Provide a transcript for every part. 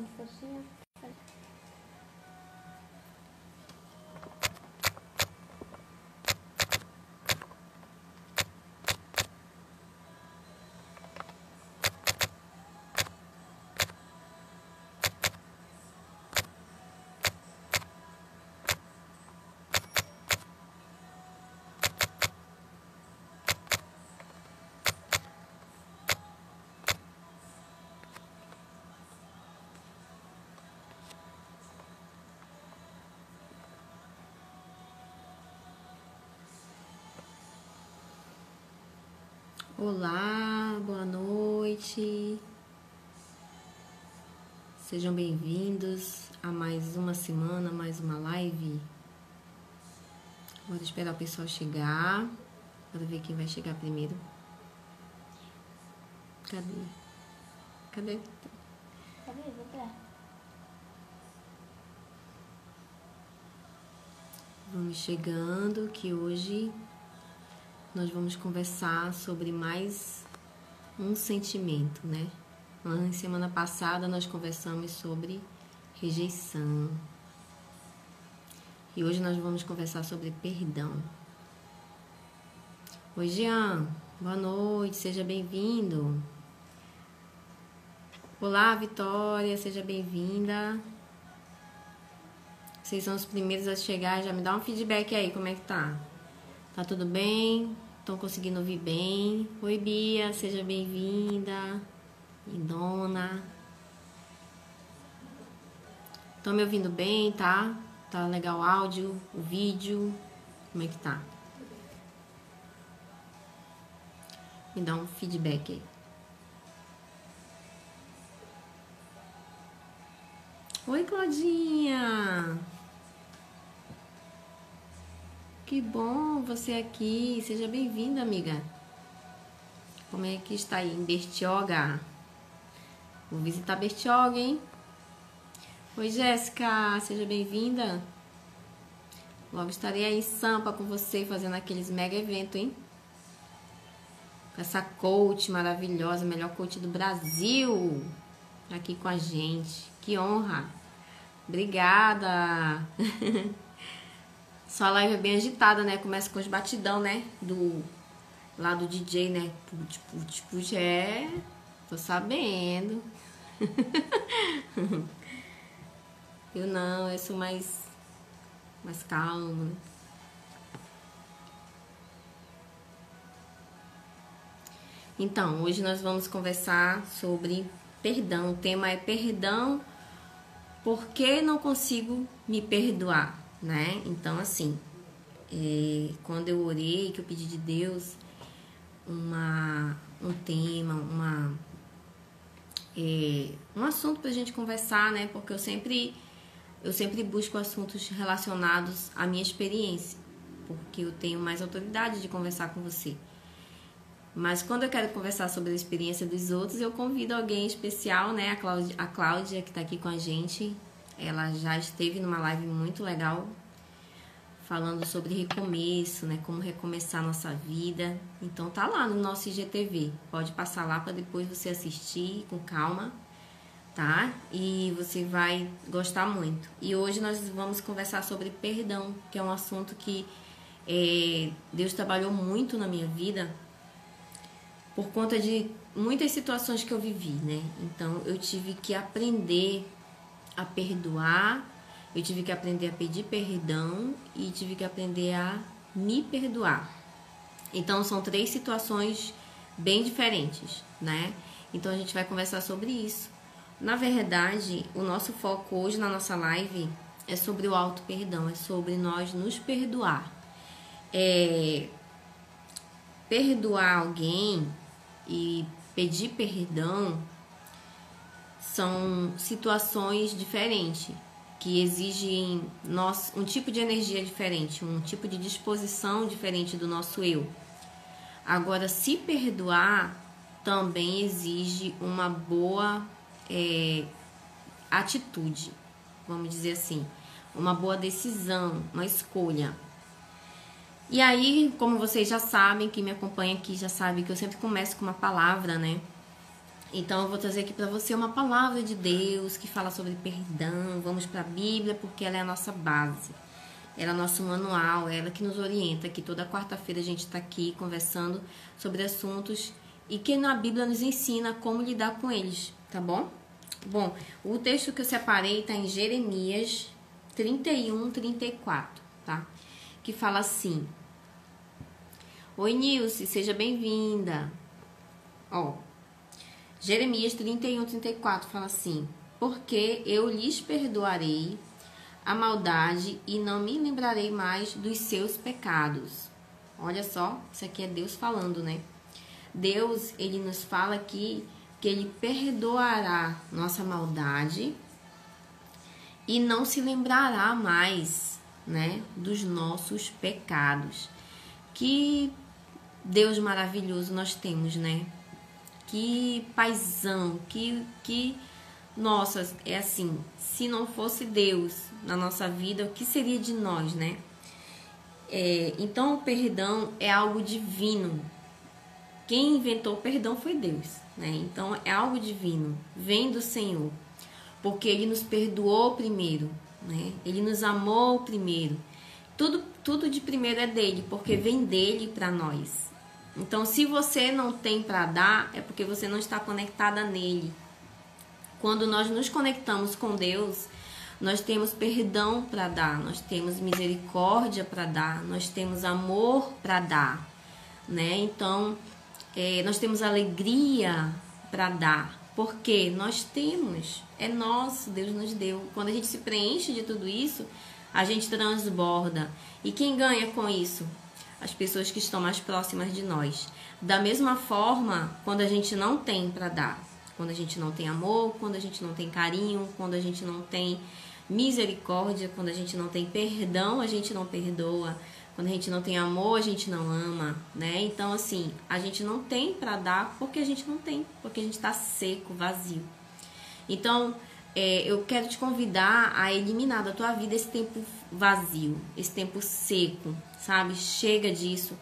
quando for assim, faz. Olá, boa noite. Sejam bem-vindos a mais uma semana, mais uma live. Vou esperar o pessoal chegar. Quero ver quem vai chegar primeiro. Cadê? Cadê? Vou pra. Vamos chegando, que hoje nós vamos conversar sobre mais um sentimento, né? Na semana passada nós conversamos sobre rejeição. E hoje nós vamos conversar sobre perdão. Oi, Jean. Boa noite, seja bem-vindo. Olá, Vitória, seja bem-vinda. Vocês são os primeiros a chegar, já me dá um feedback aí, como é que tá? Tá tudo bem? Estão conseguindo ouvir bem? Oi, Bia, seja bem-vinda. Lindona. Estão me ouvindo bem, tá? Tá legal o áudio, o vídeo? Como é que tá? Me dá um feedback aí. Oi, Claudinha. Que bom você aqui. Seja bem-vinda, amiga. Como é que está aí em Bertioga? Vou visitar Bertioga, hein? Oi, Jéssica. Seja bem-vinda. Logo estarei aí em Sampa com você, fazendo aqueles mega eventos, hein? Com essa coach maravilhosa, melhor coach do Brasil. Aqui com a gente. Que honra. Obrigada. Sua live é bem agitada, né? Começa com os batidão, né? Lá do DJ, né? Put, put, put. É. Tô sabendo. Eu não, eu sou mais calma, né? Então, hoje nós vamos conversar sobre perdão. O tema é perdão, por que não consigo me perdoar, né? Então, assim, quando eu orei, que eu pedi de Deus um tema, um assunto pra gente conversar, né? Porque eu sempre busco assuntos relacionados à minha experiência, porque eu tenho mais autoridade de conversar com você. Mas quando eu quero conversar sobre a experiência dos outros, eu convido alguém especial, né? A Cláudia, que tá aqui com a gente. Ela já esteve numa live muito legal, falando sobre recomeço, né? Como recomeçar a nossa vida. Então tá lá no nosso IGTV. Pode passar lá para depois você assistir com calma, tá? E você vai gostar muito. E hoje nós vamos conversar sobre perdão, que é um assunto que Deus trabalhou muito na minha vida, por conta de muitas situações que eu vivi, né? Então, eu tive que aprender a perdoar, eu tive que aprender a pedir perdão e tive que aprender a me perdoar. Então, são 3 situações bem diferentes, né? Então, a gente vai conversar sobre isso. Na verdade, o nosso foco hoje na nossa live é sobre o auto-perdão, é sobre nós nos perdoar. Perdoar alguém e pedir perdão são situações diferentes, que exigem um tipo de energia diferente, um tipo de disposição diferente do nosso eu. Agora, se perdoar também exige uma boa atitude, vamos dizer assim, uma boa decisão, uma escolha. E aí, como vocês já sabem, quem me acompanha aqui já sabe que eu sempre começo com uma palavra, né? Então eu vou trazer aqui para você uma palavra de Deus que fala sobre perdão. Vamos para a Bíblia porque ela é a nossa base. Ela é o nosso manual, ela que nos orienta. Que toda quarta-feira a gente está aqui conversando sobre assuntos e que na Bíblia nos ensina como lidar com eles, tá bom? Bom, o texto que eu separei está em Jeremias 31, 34, tá? Que fala assim: Oi, Nilce, seja bem-vinda. Ó, Jeremias 31, 34 fala assim: Porque eu lhes perdoarei a maldade e não me lembrarei mais dos seus pecados. Olha só, isso aqui é Deus falando, né? Deus, ele nos fala aqui que ele perdoará nossa maldade e não se lembrará mais, né, dos nossos pecados. Que Deus maravilhoso nós temos, né? Que paizão, nossa, é assim, se não fosse Deus na nossa vida, o que seria de nós, né? Então, o perdão é algo divino. Quem inventou o perdão foi Deus, né? Então, é algo divino, vem do Senhor, porque Ele nos perdoou primeiro, né? Ele nos amou primeiro. Tudo de primeiro é dele, porque vem dele para nós. Então, se você não tem para dar, é porque você não está conectada nele. Quando nós nos conectamos com Deus, nós temos perdão para dar, nós temos misericórdia para dar, nós temos amor para dar, né? Então, nós temos alegria para dar, porque nós temos, é nosso, Deus nos deu. Quando a gente se preenche de tudo isso, a gente transborda. E quem ganha com isso? As pessoas que estão mais próximas de nós. Da mesma forma, quando a gente não tem para dar, quando a gente não tem amor, quando a gente não tem carinho, quando a gente não tem misericórdia, quando a gente não tem perdão, a gente não perdoa. Quando a gente não tem amor, a gente não ama, né? Então, assim, a gente não tem para dar porque a gente não tem, porque a gente está seco, vazio. Então, eu quero te convidar a eliminar da tua vida esse tempo vazio, esse tempo seco, sabe? Chega disso.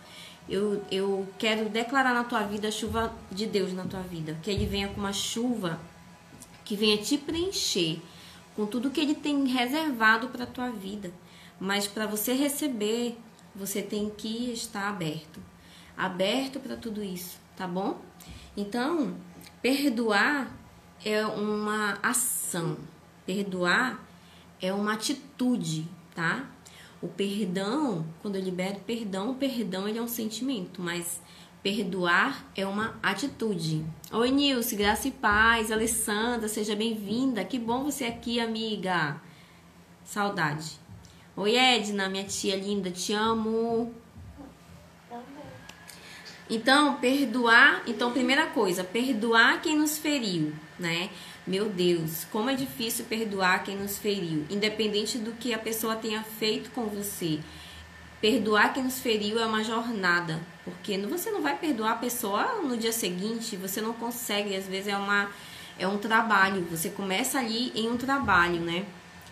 Eu quero declarar na tua vida a chuva de Deus na tua vida. Que Ele venha com uma chuva que venha te preencher com tudo que Ele tem reservado para a tua vida. Mas para você receber, você tem que estar aberto para tudo isso, tá bom? Então, perdoar é uma ação, perdoar é uma atitude, tá? O perdão, quando eu libero perdão, o perdão ele é um sentimento, mas perdoar é uma atitude. Oi, Nilce, graça e paz, Alessandra, seja bem-vinda, que bom você aqui, amiga, saudade. Oi, Edna, minha tia linda, te amo. Então, perdoar, primeira coisa, perdoar quem nos feriu, né? Meu Deus, como é difícil perdoar quem nos feriu, independente do que a pessoa tenha feito com você. Perdoar quem nos feriu é uma jornada, porque você não vai perdoar a pessoa no dia seguinte, você não consegue, às vezes é um trabalho, você começa ali em um trabalho, né,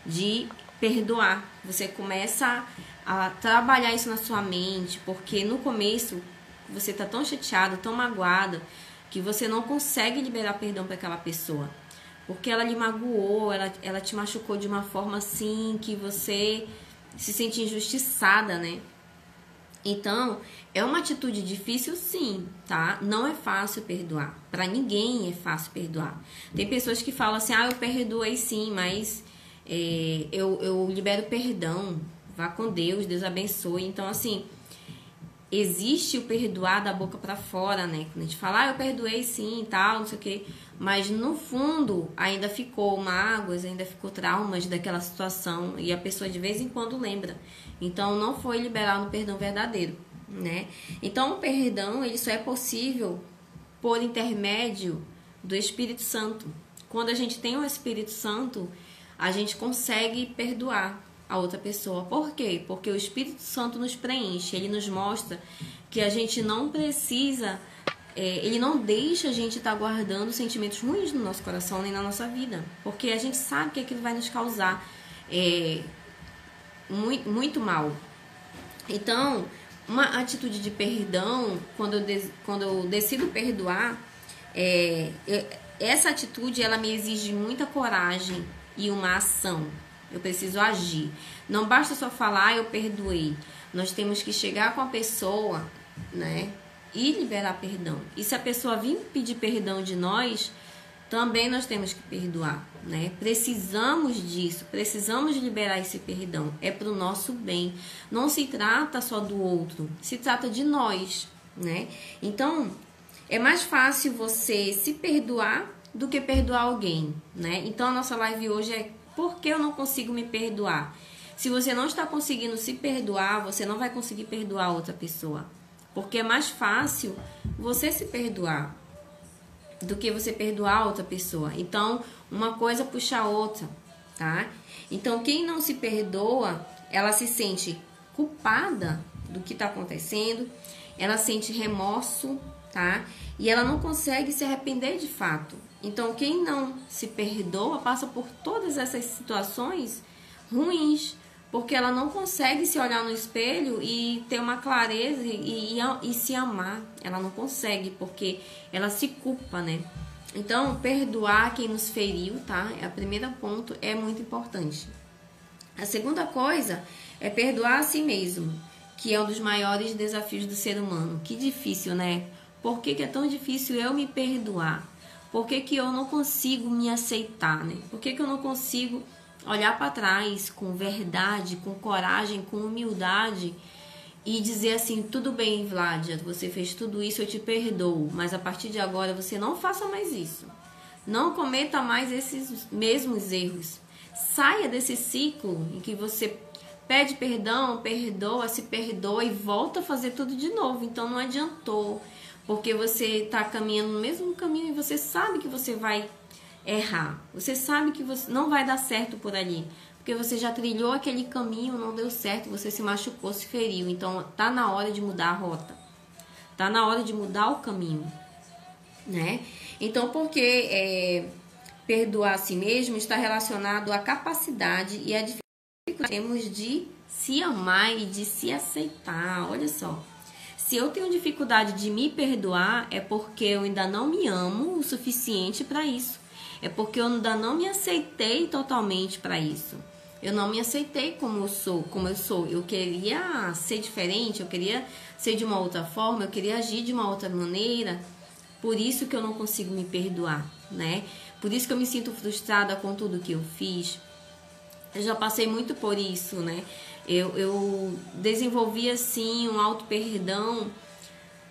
de perdoar, você começa a trabalhar isso na sua mente, porque no começo você tá tão chateado, tão magoado, que você não consegue liberar perdão para aquela pessoa, porque ela lhe magoou, ela te machucou de uma forma assim, que você se sente injustiçada, né? Então, é uma atitude difícil sim, tá? Não é fácil perdoar. Pra ninguém é fácil perdoar. Tem pessoas que falam assim, eu perdoei sim, mas eu libero perdão. Vá com Deus, Deus abençoe. Então, assim, existe o perdoar da boca pra fora, né? Quando a gente fala, eu perdoei sim e tal, não sei o quê. Mas no fundo ainda ficou mágoas, ainda ficou traumas daquela situação e a pessoa de vez em quando lembra. Então não foi liberado o perdão verdadeiro, né? Então o perdão ele só é possível por intermédio do Espírito Santo. Quando a gente tem o Espírito Santo, a gente consegue perdoar a outra pessoa. Por quê? Porque o Espírito Santo nos preenche, ele nos mostra que a gente não precisa... ele não deixa a gente estar guardando sentimentos ruins no nosso coração nem na nossa vida, porque a gente sabe que aquilo vai nos causar muito, muito mal. Então, uma atitude de perdão, quando eu decido perdoar, essa atitude, ela me exige muita coragem e uma ação. Eu preciso agir. Não basta só falar, eu perdoei. Nós temos que chegar com a pessoa, né, e liberar perdão. E se a pessoa vir pedir perdão de nós, também nós temos que perdoar, né? Precisamos disso, precisamos liberar esse perdão. É para o nosso bem. Não se trata só do outro, se trata de nós, né? Então, é mais fácil você se perdoar do que perdoar alguém, né? Então, a nossa live hoje é por que eu não consigo me perdoar? Se você não está conseguindo se perdoar, você não vai conseguir perdoar outra pessoa. Porque é mais fácil você se perdoar do que você perdoar outra pessoa. Então, uma coisa puxa a outra, tá? Então, quem não se perdoa, ela se sente culpada do que está acontecendo, ela sente remorso, tá? E ela não consegue se arrepender de fato. Então, quem não se perdoa passa por todas essas situações ruins, porque ela não consegue se olhar no espelho e ter uma clareza e se amar. Ela não consegue, porque ela se culpa, né? Então, perdoar quem nos feriu, tá? O primeiro ponto é muito importante. A segunda coisa é perdoar a si mesmo, que é um dos maiores desafios do ser humano. Que difícil, né? Por que é tão difícil eu me perdoar? Por que eu não consigo me aceitar, né? Por que eu não consigo olhar para trás com verdade, com coragem, com humildade e dizer assim, tudo bem, Vládia, você fez tudo isso, eu te perdoo, mas a partir de agora você não faça mais isso. Não cometa mais esses mesmos erros. Saia desse ciclo em que você pede perdão, perdoa, se perdoa e volta a fazer tudo de novo. Então não adiantou, porque você está caminhando no mesmo caminho e você sabe que você vai errar. Você sabe que você não vai dar certo por ali, porque você já trilhou aquele caminho, não deu certo, você se machucou, se feriu. Então tá na hora de mudar a rota. Tá na hora de mudar o caminho, né? Então, porque perdoar a si mesmo está relacionado à capacidade e à dificuldade que temos de se amar e de se aceitar. Olha só. Se eu tenho dificuldade de me perdoar, é porque eu ainda não me amo o suficiente para isso. É porque eu ainda não me aceitei totalmente para isso. Eu não me aceitei como eu sou. Eu queria ser diferente, eu queria ser de uma outra forma, eu queria agir de uma outra maneira. Por isso que eu não consigo me perdoar, né? Por isso que eu me sinto frustrada com tudo que eu fiz. Eu já passei muito por isso, né? Eu desenvolvi, assim, um auto-perdão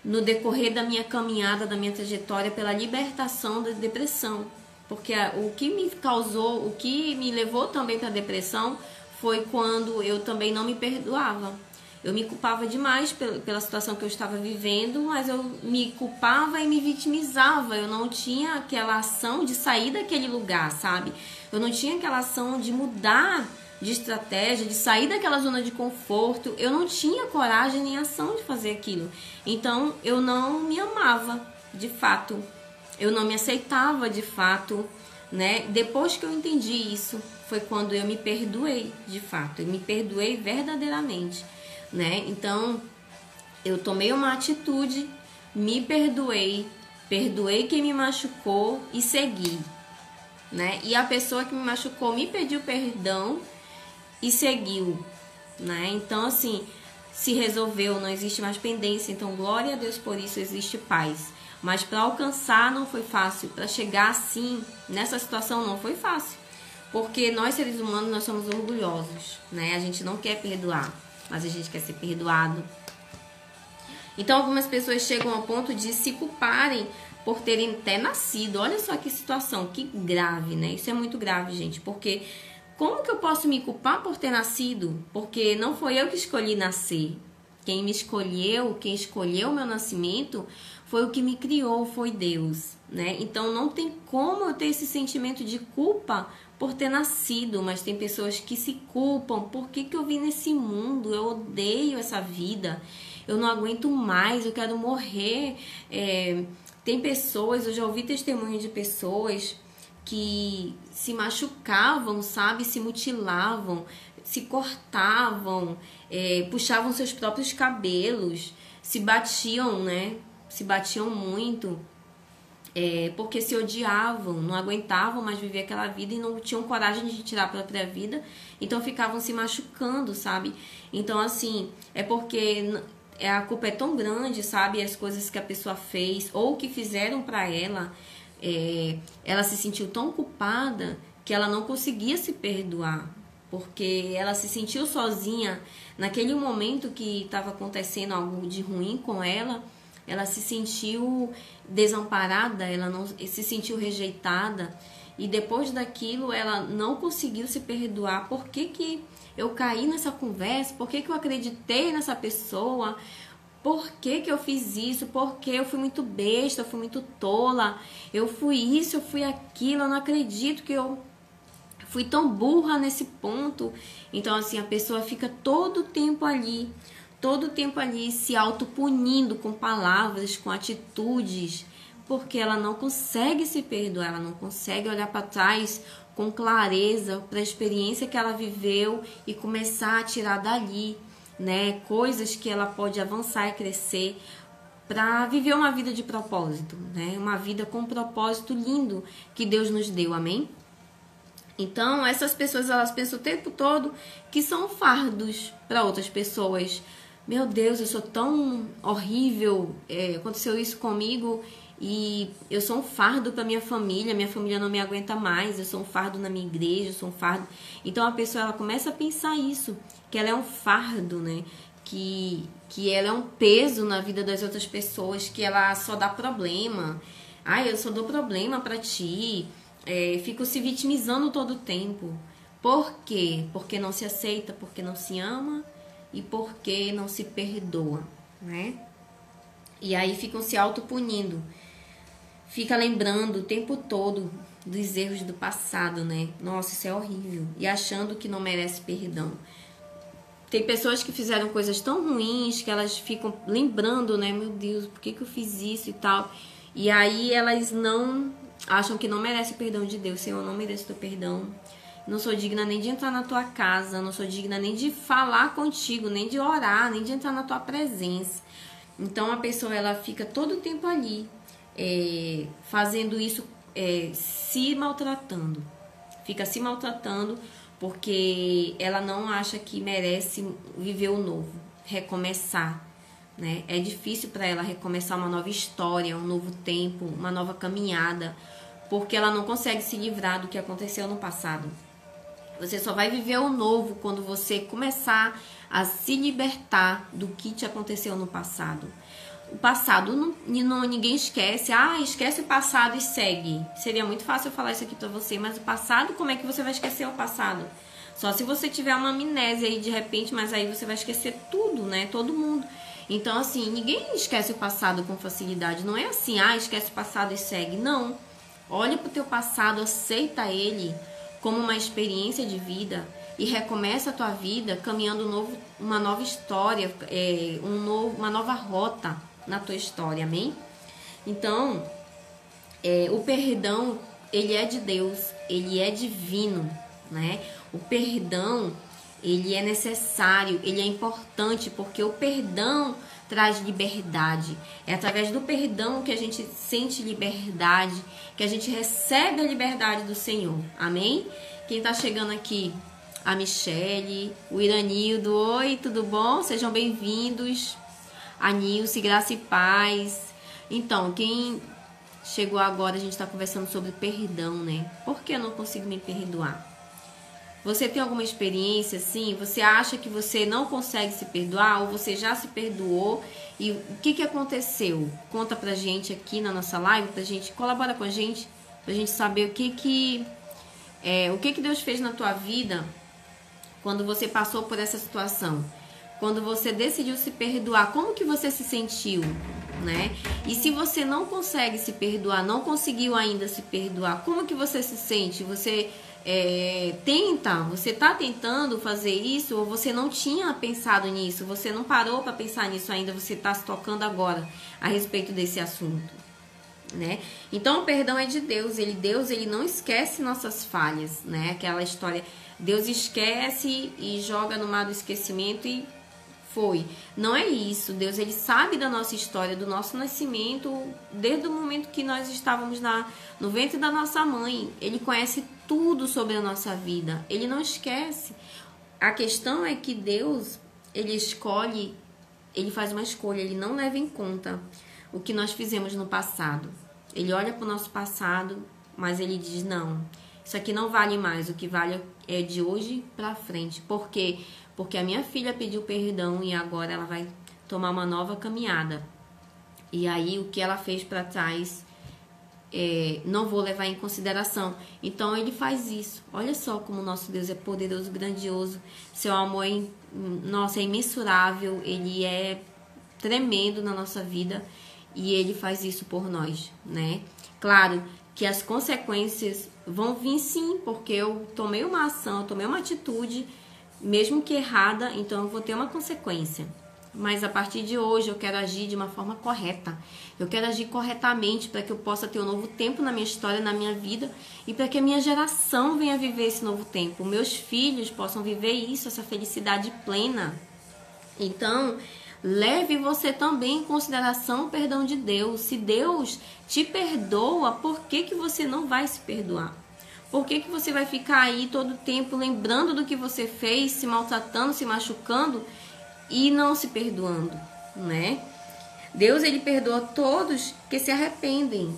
no decorrer da minha caminhada, da minha trajetória pela libertação da depressão. Porque o que me causou, o que me levou também para a depressão foi quando eu também não me perdoava. Eu me culpava demais pela situação que eu estava vivendo, mas eu me culpava e me vitimizava. Eu não tinha aquela ação de sair daquele lugar, sabe? Eu não tinha aquela ação de mudar de estratégia, de sair daquela zona de conforto. Eu não tinha coragem nem ação de fazer aquilo. Então, eu não me amava, de fato. Eu não me aceitava, de fato, né? Depois que eu entendi isso, foi quando eu me perdoei, de fato. Eu me perdoei verdadeiramente, né? Então, eu tomei uma atitude, me perdoei, perdoei quem me machucou e segui, né? E a pessoa que me machucou me pediu perdão e seguiu, né? Então, assim, se resolveu, não existe mais pendência. Então, glória a Deus por isso, existe paz. Mas para alcançar não foi fácil, para chegar assim, nessa situação não foi fácil. Porque nós, seres humanos, nós somos orgulhosos, né? A gente não quer perdoar, mas a gente quer ser perdoado. Então, algumas pessoas chegam ao ponto de se culparem por terem até nascido. Olha só que situação, que grave, né? Isso é muito grave, gente, porque como que eu posso me culpar por ter nascido? Porque não foi eu que escolhi nascer. Quem me escolheu, quem escolheu o meu nascimento foi o que me criou, foi Deus, né? Então não tem como eu ter esse sentimento de culpa por ter nascido, mas tem pessoas que se culpam. Por que eu vim nesse mundo? Eu odeio essa vida, eu não aguento mais, eu quero morrer. Tem pessoas, eu já ouvi testemunho de pessoas que se machucavam, sabe? Se mutilavam, se cortavam, puxavam seus próprios cabelos, se batiam, né? Se batiam muito. porque se odiavam, não aguentavam mais viver aquela vida e não tinham coragem de tirar a própria vida, então ficavam se machucando, sabe? Então, assim, é porque a culpa é tão grande, sabe? As coisas que a pessoa fez ou que fizeram pra ela, ela se sentiu tão culpada que ela não conseguia se perdoar, porque ela se sentiu sozinha naquele momento que estava acontecendo algo de ruim com ela. Ela se sentiu desamparada, ela não se sentiu rejeitada, e depois daquilo ela não conseguiu se perdoar. Por que eu caí nessa conversa? Por que eu acreditei nessa pessoa? Por que eu fiz isso? Porque eu fui muito besta, eu fui muito tola, eu fui isso, eu fui aquilo, eu não acredito que eu fui tão burra nesse ponto. Então, assim, a pessoa fica todo o tempo ali se autopunindo com palavras, com atitudes, porque ela não consegue se perdoar, ela não consegue olhar para trás com clareza para a experiência que ela viveu e começar a tirar dali, né, coisas que ela pode avançar e crescer para viver uma vida de propósito, né, uma vida com um propósito lindo que Deus nos deu, amém? Então, essas pessoas, elas pensam o tempo todo que são fardos para outras pessoas. Meu Deus, eu sou tão horrível, aconteceu isso comigo e eu sou um fardo para minha família não me aguenta mais, eu sou um fardo na minha igreja, eu sou um fardo. Então a pessoa, ela começa a pensar isso, que ela é um fardo, né? Que ela é um peso na vida das outras pessoas, que ela só dá problema. Eu só dou problema para ti, fico se vitimizando todo o tempo. Por quê? Porque não se aceita, porque não se ama e porque não se perdoa, né? E aí ficam se autopunindo, fica lembrando o tempo todo dos erros do passado, né? Nossa, isso é horrível. E achando que não merece perdão. Tem pessoas que fizeram coisas tão ruins que elas ficam lembrando, né? Meu Deus, por que eu fiz isso e tal? E aí elas não acham que não merece o perdão de Deus. Senhor, eu não mereço teu perdão. Não sou digna nem de entrar na tua casa, não sou digna nem de falar contigo, nem de orar, nem de entrar na tua presença. Então a pessoa, ela fica todo o tempo ali, fazendo isso, se maltratando. Fica se maltratando porque ela não acha que merece viver o novo, recomeçar, né? É difícil para ela recomeçar uma nova história, um novo tempo, uma nova caminhada, porque ela não consegue se livrar do que aconteceu no passado. Você só vai viver o novo quando você começar a se libertar do que te aconteceu no passado. O passado ninguém esquece. Esquece o passado e segue. Seria muito fácil eu falar isso aqui pra você, mas o passado, como é que você vai esquecer o passado? Só se você tiver uma amnésia aí de repente, mas aí você vai esquecer tudo, né? Todo mundo. Então, assim, ninguém esquece o passado com facilidade. Não é assim, esquece o passado e segue. Não. Olha pro teu passado, aceita ele como uma experiência de vida e recomeça a tua vida caminhando uma nova história, uma nova rota na tua história, amém? Então, o perdão, ele é de Deus, ele é divino, né? O perdão, ele é necessário, ele é importante, porque o perdão traz liberdade. É através do perdão que a gente sente liberdade, que a gente recebe a liberdade do Senhor. Amém? Quem tá chegando aqui? A Michele, o Iranildo. Oi, tudo bom? Sejam bem-vindos. A Nilce, graça e paz. Então, quem chegou agora, a gente está conversando sobre perdão, né? Por que eu não consigo me perdoar? Você tem alguma experiência assim? Você acha que você não consegue se perdoar ou você já se perdoou? E o que aconteceu? Conta pra gente aqui na nossa live, pra gente, colabora com a gente, pra gente saber o que Deus fez na tua vida quando você passou por essa situação. Quando você decidiu se perdoar, como que você se sentiu, né? E se você não consegue se perdoar, não conseguiu ainda se perdoar, como que você se sente? Você você tá tentando fazer isso ou você não tinha pensado nisso, você não parou para pensar nisso ainda, você está se tocando agora a respeito desse assunto, né? Então o perdão é de Deus, ele não esquece nossas falhas, né? Aquela história, Deus esquece e joga no mar do esquecimento e Foi. Não é isso. Deus, ele sabe da nossa história, do nosso nascimento, desde o momento que nós estávamos no ventre da nossa mãe. Ele conhece tudo sobre a nossa vida. Ele não esquece. A questão é que Deus, ele escolhe, ele faz uma escolha, ele não leva em conta o que nós fizemos no passado. Ele olha para o nosso passado, mas ele diz, não, isso aqui não vale mais, o que vale é de hoje para frente. Por quê? Porque a minha filha pediu perdão e agora ela vai tomar uma nova caminhada. E aí o que ela fez para trás, não vou levar em consideração. Então ele faz isso. Olha só como o nosso Deus é poderoso, grandioso. Seu amor é imensurável, ele é tremendo na nossa vida e ele faz isso por nós, né? Claro que as consequências vão vir sim, porque eu tomei uma ação, eu tomei uma atitude, mesmo que errada, então eu vou ter uma consequência. Mas a partir de hoje eu quero agir de uma forma correta. Eu quero agir corretamente para que eu possa ter um novo tempo na minha história, na minha vida, e para que a minha geração venha viver esse novo tempo. Meus filhos possam viver isso, essa felicidade plena. Então, leve você também em consideração o perdão de Deus. Se Deus te perdoa, por que você não vai se perdoar? Por que você vai ficar aí todo o tempo lembrando do que você fez, se maltratando, se machucando e não se perdoando, né? Deus, ele perdoa todos que se arrependem.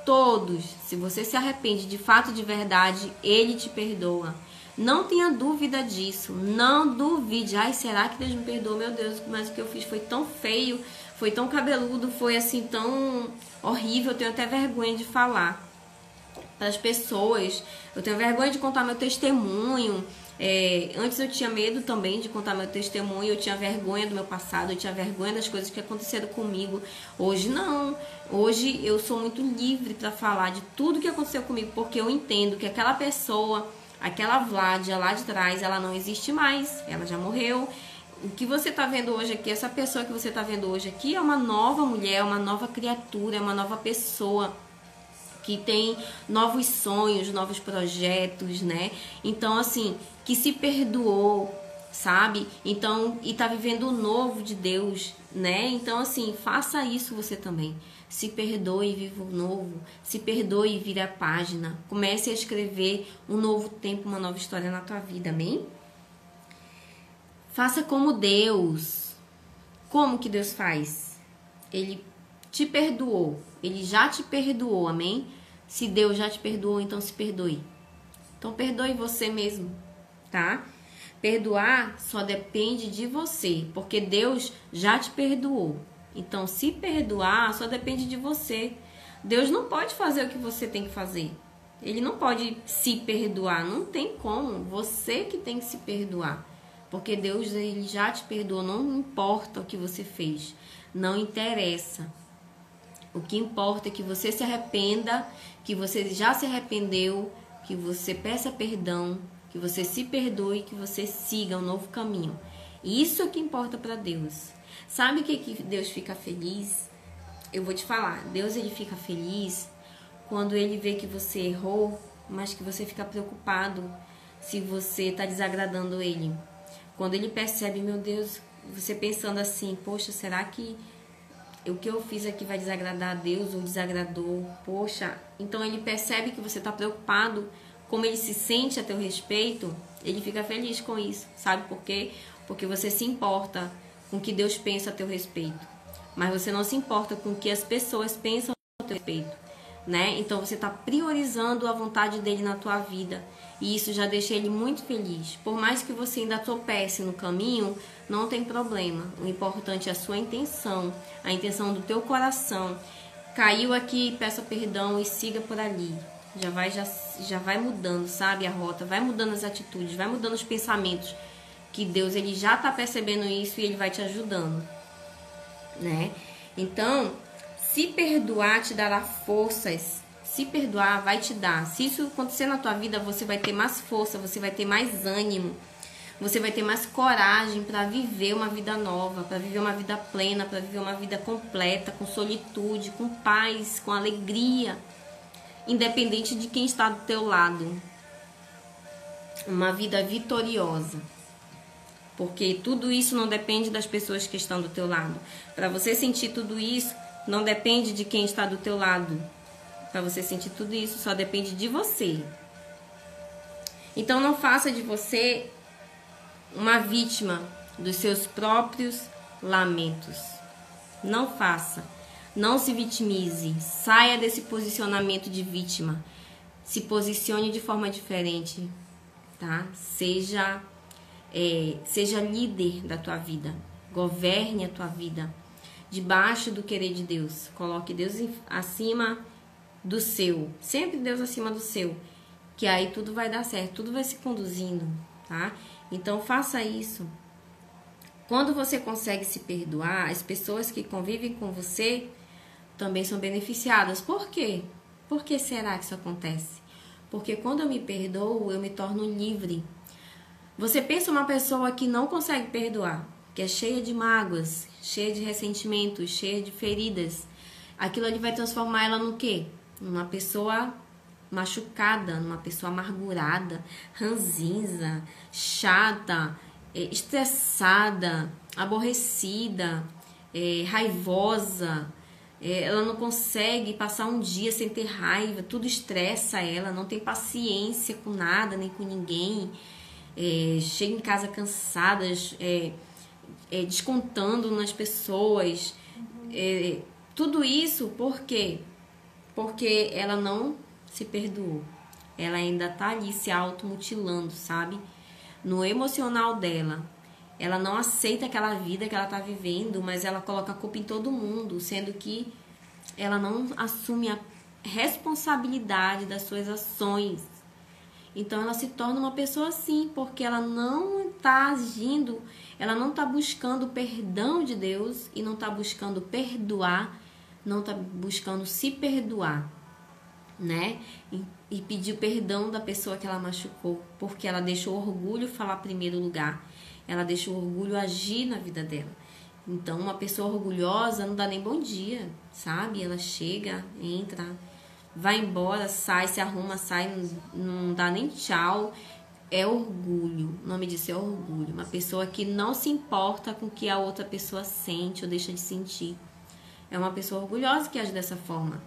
Todos. Se você se arrepende de fato, de verdade, ele te perdoa. Não tenha dúvida disso. Não duvide. Ai, será que Deus me perdoa? Meu Deus, mas o que eu fiz foi tão feio, foi tão cabeludo, foi assim tão horrível. Eu tenho até vergonha de falar para as pessoas. Eu tenho vergonha de contar meu testemunho. Antes eu tinha medo também de contar meu testemunho, eu tinha vergonha do meu passado, eu tinha vergonha das coisas que aconteceram comigo. Hoje não, hoje eu sou muito livre para falar de tudo que aconteceu comigo, porque eu entendo que aquela pessoa, aquela Vládia lá de trás, ela não existe mais, ela já morreu. O que você está vendo hoje aqui, essa pessoa que você está vendo hoje aqui é uma nova mulher, uma nova criatura, é uma nova pessoa que tem novos sonhos, novos projetos, né? Então, assim, que se perdoou, sabe? Então, e tá vivendo o novo de Deus, né? Então, assim, faça isso você também. Se perdoe e viva o novo. Se perdoe e vire a página. Comece a escrever um novo tempo, uma nova história na tua vida, amém? Faça como Deus. Como que Deus faz? Ele te perdoou. Ele já te perdoou, amém? Se Deus já te perdoou, então se perdoe. Então perdoe você mesmo, tá? Perdoar só depende de você, porque Deus já te perdoou. Então se perdoar só depende de você. Deus não pode fazer o que você tem que fazer. Ele não pode se perdoar, não tem como. Você que tem que se perdoar. Porque Deus, ele já te perdoou, não importa o que você fez. Não interessa. O que importa é que você se arrependa, que você já se arrependeu, que você peça perdão, que você se perdoe, que você siga um novo caminho. Isso é o que importa para Deus. Sabe o que Deus fica feliz? Eu vou te falar. Deus, ele fica feliz quando ele vê que você errou, mas que você fica preocupado se você está desagradando ele. Quando ele percebe, meu Deus, você pensando assim, poxa, será que o que eu fiz aqui vai desagradar a Deus ou desagradou? Poxa, então ele percebe que você está preocupado, como ele se sente a teu respeito, ele fica feliz com isso. Sabe por quê? Porque você se importa com o que Deus pensa a teu respeito, mas você não se importa com o que as pessoas pensam a teu respeito, né? Então você está priorizando a vontade dele na tua vida. E isso já deixa ele muito feliz. Por mais que você ainda tropece no caminho, não tem problema. O importante é a sua intenção, a intenção do teu coração. Caiu aqui, peça perdão e siga por ali. Já vai mudando, sabe, a rota, vai mudando as atitudes, vai mudando os pensamentos. Que Deus, ele já está percebendo isso e ele vai te ajudando, né? Então, se perdoar te dará forças. Se perdoar vai te dar. Se isso acontecer na tua vida, você vai ter mais força, você vai ter mais ânimo, você vai ter mais coragem para viver uma vida nova, para viver uma vida plena, para viver uma vida completa, com solitude, com paz, com alegria, independente de quem está do teu lado. Uma vida vitoriosa, Porque tudo isso não depende das pessoas que estão do teu lado. Para você sentir tudo isso, não depende de quem está do teu lado. Para você sentir tudo isso, só depende de você. Então não faça de você uma vítima dos seus próprios lamentos. Não faça. Não se vitimize. Saia desse posicionamento de vítima. Se posicione de forma diferente, tá? Seja líder da tua vida. Governe a tua vida debaixo do querer de Deus. Coloque Deus acima do seu. Sempre Deus acima do seu. Que aí tudo vai dar certo. Tudo vai se conduzindo, tá? Então faça isso. Quando você consegue se perdoar, as pessoas que convivem com você também são beneficiadas. Por quê? Por que será que isso acontece? Porque quando eu me perdoo, eu me torno livre. Você pensa uma pessoa que não consegue perdoar, que é cheia de mágoas, cheia de ressentimentos, cheia de feridas. Aquilo ali vai transformar ela no quê? Numa pessoa machucada, numa pessoa amargurada, ranzinza, chata, estressada, aborrecida, raivosa. Ela não consegue passar um dia sem ter raiva, tudo estressa ela, não tem paciência com nada, nem com ninguém. Chega em casa cansada, descontando nas pessoas. Tudo isso por quê? Porque ela não se perdoou. Ela ainda tá ali se automutilando, sabe? No emocional dela. Ela não aceita aquela vida que ela tá vivendo, mas ela coloca a culpa em todo mundo, sendo que ela não assume a responsabilidade das suas ações. Então ela se torna uma pessoa assim, porque ela não tá agindo, ela não tá buscando o perdão de Deus e não tá buscando perdoar, não tá buscando se perdoar, né? E pedir perdão da pessoa que ela machucou, porque ela deixou o orgulho falar primeiro lugar. Ela deixa o orgulho agir na vida dela. Então, uma pessoa orgulhosa não dá nem bom dia, sabe? Ela chega, entra, vai embora, sai, se arruma, sai, não dá nem tchau. É orgulho. O nome disso é orgulho. Uma pessoa que não se importa com o que a outra pessoa sente ou deixa de sentir. É uma pessoa orgulhosa que age dessa forma.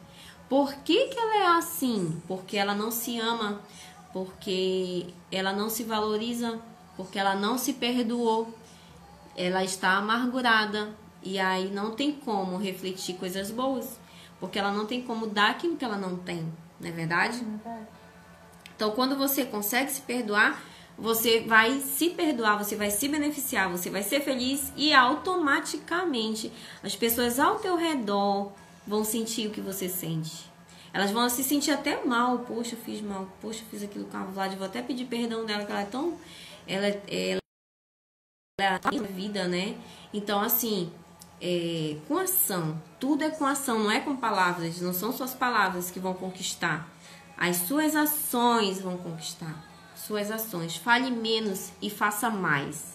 Por que ela é assim? Porque ela não se ama, porque ela não se valoriza, porque ela não se perdoou, ela está amargurada e aí não tem como refletir coisas boas, porque ela não tem como dar aquilo que ela não tem, não é verdade? Então, quando você consegue se perdoar, você vai se perdoar, você vai se beneficiar, você vai ser feliz e automaticamente as pessoas ao teu redor vão sentir o que você sente. Elas vão se sentir até mal. Poxa, eu fiz mal. Poxa, eu fiz aquilo com a Vlad. Vou até pedir perdão dela, que ela é tão... Ela é a vida, né? Então, assim, com ação. Tudo é com ação, não é com palavras. Não são suas palavras que vão conquistar. As suas ações vão conquistar. Suas ações. Fale menos e faça mais.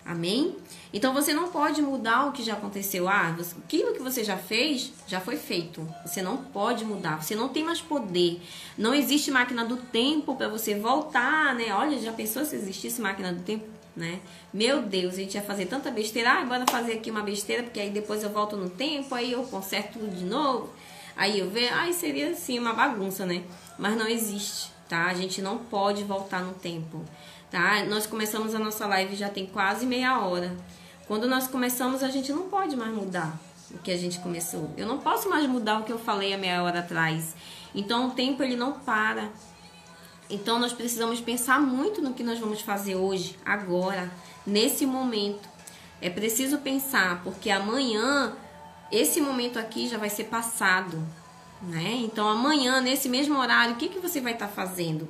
Amém? Então você não pode mudar o que já aconteceu. Aquilo que você já fez, já foi feito. Você não pode mudar. Você não tem mais poder. Não existe máquina do tempo para você voltar, né? Olha, já pensou se existisse máquina do tempo, né? Meu Deus, a gente ia fazer tanta besteira. Bora fazer aqui uma besteira, porque aí depois eu volto no tempo, aí eu conserto tudo de novo. Aí eu vejo, seria assim uma bagunça, né? Mas não existe, tá? A gente não pode voltar no tempo. Tá? Nós começamos a nossa live já tem quase meia hora. Quando nós começamos, a gente não pode mais mudar o que a gente começou. Eu não posso mais mudar o que eu falei há meia hora atrás. Então, o tempo, ele não para. Então, nós precisamos pensar muito no que nós vamos fazer hoje, agora, nesse momento. É preciso pensar, porque amanhã, esse momento aqui já vai ser passado, né? Então, amanhã, nesse mesmo horário, o que você vai estar fazendo?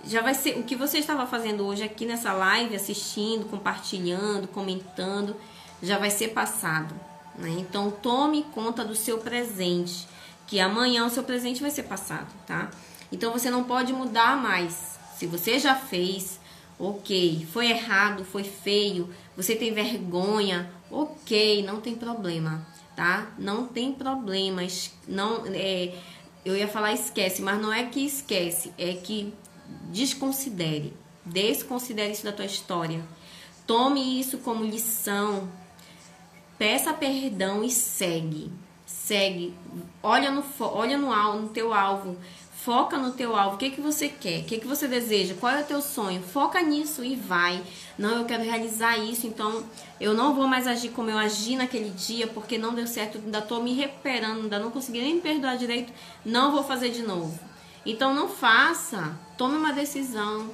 Já vai ser o que você estava fazendo hoje aqui nessa live, assistindo, compartilhando, comentando, já vai ser passado, né? Então tome conta do seu presente, que amanhã o seu presente vai ser passado, tá? Então você não pode mudar mais. Se você já fez, ok, foi errado, foi feio, você tem vergonha, ok, não tem problema, tá? Não tem problema. Não, eu ia falar esquece, mas não é que esquece, é que desconsidere isso da tua história, Tome isso como lição. Peça perdão e segue. Segue. Olha no teu alvo. Foca no teu alvo. O que que você quer? O que que você deseja? Qual é o teu sonho? Foca nisso e vai. Não, eu quero realizar isso, então eu não vou mais agir como eu agi naquele dia, porque não deu certo, ainda estou me recuperando, ainda não consegui nem me perdoar direito, não vou fazer de novo. Então não faça. Tome uma decisão.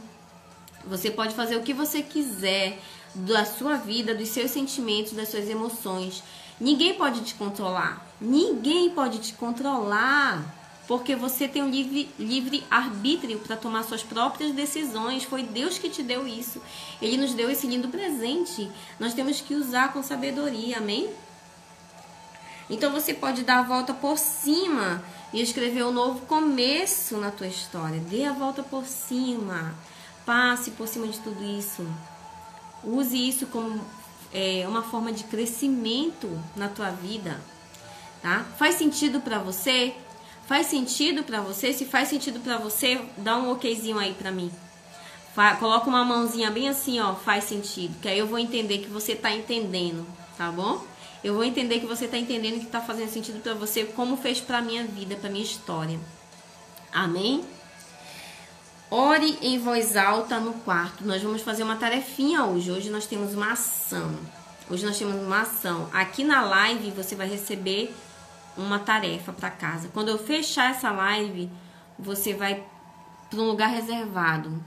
Você pode fazer o que você quiser da sua vida, dos seus sentimentos, das suas emoções. Ninguém pode te controlar. Ninguém pode te controlar. Porque você tem um livre arbítrio para tomar suas próprias decisões. Foi Deus que te deu isso. Ele nos deu esse lindo presente. Nós temos que usar com sabedoria, amém? Então você pode dar a volta por cima e escrever um novo começo na tua história. Dê a volta por cima. Passe por cima de tudo isso. Use isso como uma forma de crescimento na tua vida. Tá? Faz sentido para você? Faz sentido pra você? Se faz sentido pra você, dá um okzinho aí pra mim. Coloca uma mãozinha bem assim, ó, faz sentido. Que aí eu vou entender que você tá entendendo, tá bom? Eu vou entender que você tá entendendo que tá fazendo sentido pra você, como fez pra minha vida, pra minha história. Amém? Ore em voz alta no quarto. Nós vamos fazer uma tarefinha hoje. Hoje nós temos uma ação. Aqui na live você vai receber uma tarefa para casa. Quando eu fechar essa live, você vai para um lugar reservado.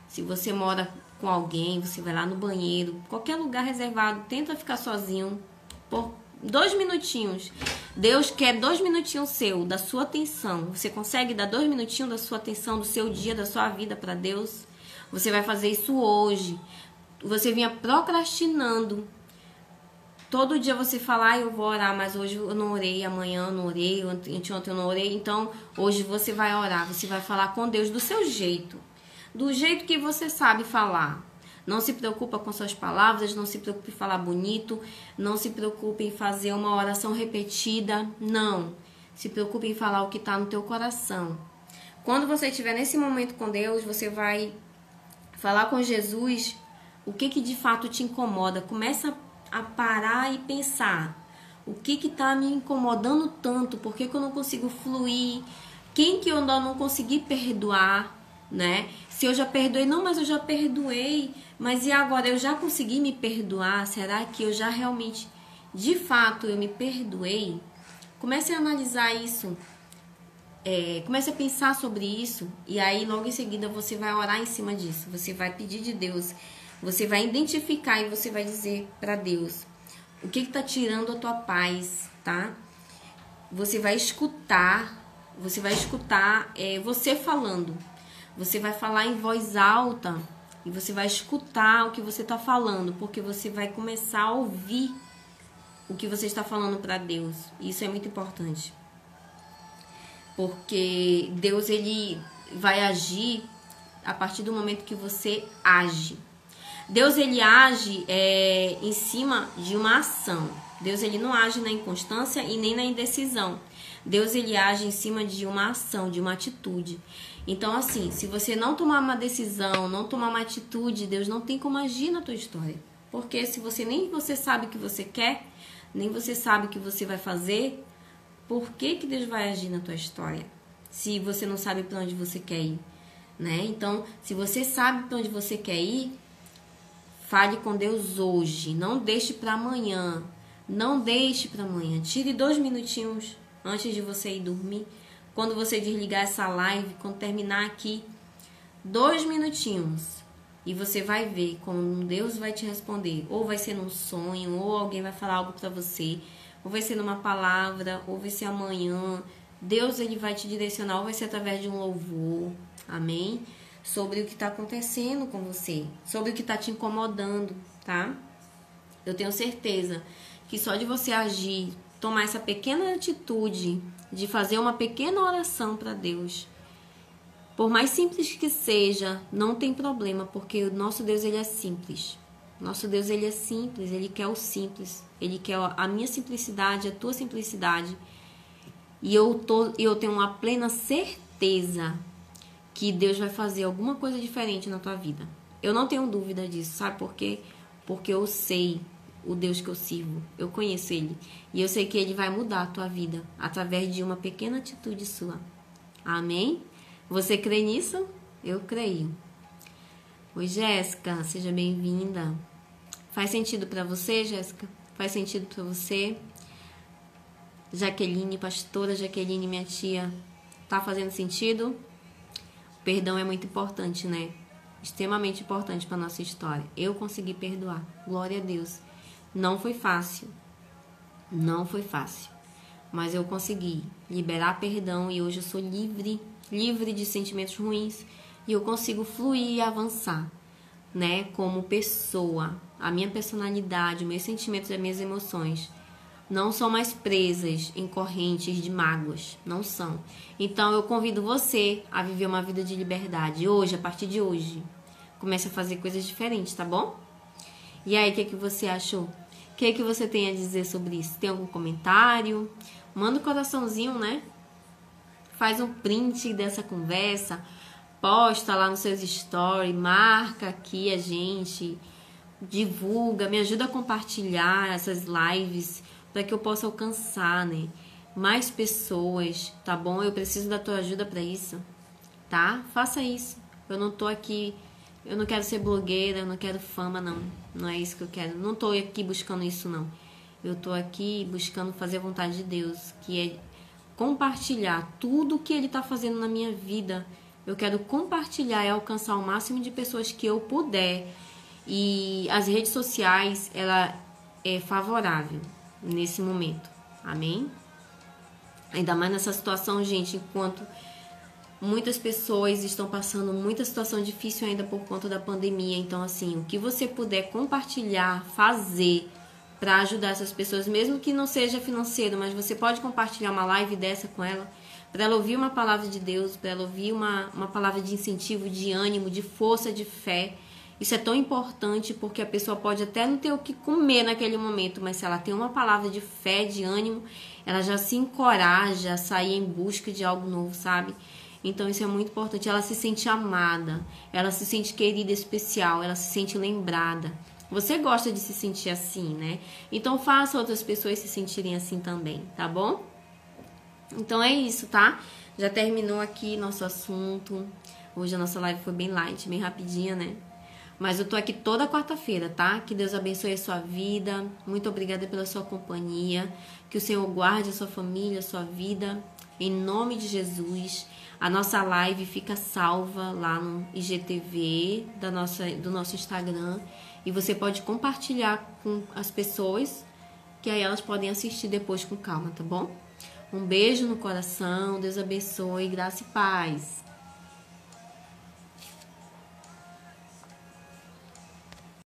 Se você mora com alguém, você vai lá no banheiro, qualquer lugar reservado, tenta ficar sozinho por 2 minutinhos. Deus quer 2 minutinhos da sua atenção. Você consegue dar 2 minutinhos da sua atenção, do seu dia, da sua vida para Deus? Você vai fazer isso hoje. Você vinha procrastinando. Todo dia você fala, eu vou orar, mas hoje eu não orei, amanhã eu não orei, anteontem eu não orei. Então, hoje você vai orar, você vai falar com Deus do seu jeito. Do jeito que você sabe falar. Não se preocupa com suas palavras, não se preocupe em falar bonito, não se preocupe em fazer uma oração repetida, não. Se preocupe em falar o que está no teu coração. Quando você estiver nesse momento com Deus, você vai falar com Jesus o que de fato te incomoda. Começa a parar e pensar. O que está me incomodando tanto? Por que eu não consigo fluir? Quem que eu não consegui perdoar, né? Se eu já perdoei, não, mas eu já perdoei. Mas e agora? Eu já consegui me perdoar? Será que eu já realmente, de fato, eu me perdoei? Comece a analisar isso. Comece a pensar sobre isso. E aí, logo em seguida, você vai orar em cima disso. Você vai pedir de Deus. Você vai identificar e você vai dizer para Deus o que está tirando a tua paz, tá? Você vai escutar você falando. Você vai falar em voz alta e você vai escutar o que você está falando, porque você vai começar a ouvir o que você está falando para Deus. Isso é muito importante. Porque Deus, ele vai agir a partir do momento que você age. Deus, ele age em cima de uma ação. Deus, ele não age na inconstância e nem na indecisão. Deus, ele age em cima de uma ação, de uma atitude. Então, assim, se você não tomar uma decisão, não tomar uma atitude, Deus não tem como agir na tua história. Porque se você nem você sabe o que você quer, nem você sabe o que você vai fazer, por que Deus vai agir na tua história? Se você não sabe para onde você quer ir, né? Então, se você sabe para onde você quer ir, fale com Deus hoje. Não deixe para amanhã. Não deixe para amanhã. Tire 2 minutinhos antes de você ir dormir. Quando você desligar essa live, quando terminar aqui, 2 minutinhos. E você vai ver como Deus vai te responder. Ou vai ser num sonho, ou alguém vai falar algo para você, ou vai ser numa palavra, ou vai ser amanhã. Deus, ele vai te direcionar, ou vai ser através de um louvor. Amém? Sobre o que está acontecendo com você, sobre o que está te incomodando, tá? Eu tenho certeza que só de você agir, tomar essa pequena atitude de fazer uma pequena oração para Deus, por mais simples que seja, não tem problema, porque o nosso Deus, ele é simples. Nosso Deus, ele é simples, ele quer o simples, ele quer a minha simplicidade, a tua simplicidade. E eu tenho uma plena certeza que Deus vai fazer alguma coisa diferente na tua vida. Eu não tenho dúvida disso, sabe por quê? porque eu sei o Deus que eu sirvo, eu conheço Ele, e eu sei que Ele vai mudar a tua vida através de uma pequena atitude sua. Amém? Você crê nisso? Eu creio. Oi, Jéssica, seja bem-vinda. Faz sentido para você, Jéssica? Faz sentido para você? Jaqueline, pastora Jaqueline, minha tia, tá fazendo sentido? O perdão é muito importante, né? Extremamente importante para nossa história. Eu consegui perdoar. Glória a Deus. Não foi fácil. Não foi fácil. Mas eu consegui liberar perdão e hoje eu sou livre de sentimentos ruins e eu consigo fluir e avançar, né? Como pessoa. A minha personalidade, meus sentimentos e as minhas emoções não são mais presas em correntes de mágoas. Não são. Então eu convido você a viver uma vida de liberdade. Hoje, a partir de hoje. Comece a fazer coisas diferentes, tá bom? E aí, o que você achou? O que você tem a dizer sobre isso? Tem algum comentário? Manda um coraçãozinho, né? Faz um print dessa conversa. Posta lá nos seus stories. Marca aqui a gente. Divulga. Me ajuda a compartilhar essas lives para que eu possa alcançar, né? Mais pessoas, tá bom? Eu preciso da tua ajuda para isso, tá? Faça isso. Eu não tô aqui... Eu não quero ser blogueira, eu não quero fama, não. Não é isso que eu quero. Não tô aqui buscando isso, não. Eu tô aqui buscando fazer a vontade de Deus, que é compartilhar tudo que Ele tá fazendo na minha vida. Eu quero compartilhar e alcançar o máximo de pessoas que eu puder. E as redes sociais, ela é favorável nesse momento. Amém? Ainda mais nessa situação, gente, enquanto... Muitas pessoas estão passando muita situação difícil ainda por conta da pandemia. Então, assim, o que você puder compartilhar, fazer para ajudar essas pessoas, mesmo que não seja financeiro, mas você pode compartilhar uma live dessa com ela, para ela ouvir uma palavra de Deus, para ela ouvir uma palavra de incentivo, de ânimo, de força, de fé. Isso é tão importante porque a pessoa pode até não ter o que comer naquele momento, mas se ela tem uma palavra de fé, de ânimo, ela já se encoraja a sair em busca de algo novo, sabe? Então isso é muito importante, ela se sente amada, ela se sente querida, especial, ela se sente lembrada. Você gosta de se sentir assim, né? Então faça outras pessoas se sentirem assim também, tá bom? Então é isso, tá? Já terminou aqui nosso assunto. Hoje a nossa live foi bem light, bem rapidinha, né? Mas eu tô aqui toda quarta-feira, tá? Que Deus abençoe a sua vida. Muito obrigada pela sua companhia. Que o Senhor guarde a sua família, a sua vida. Em nome de Jesus. A nossa live fica salva lá no IGTV do nosso Instagram. E você pode compartilhar com as pessoas, que aí elas podem assistir depois com calma, tá bom? Um beijo no coração. Deus abençoe. Graça e paz.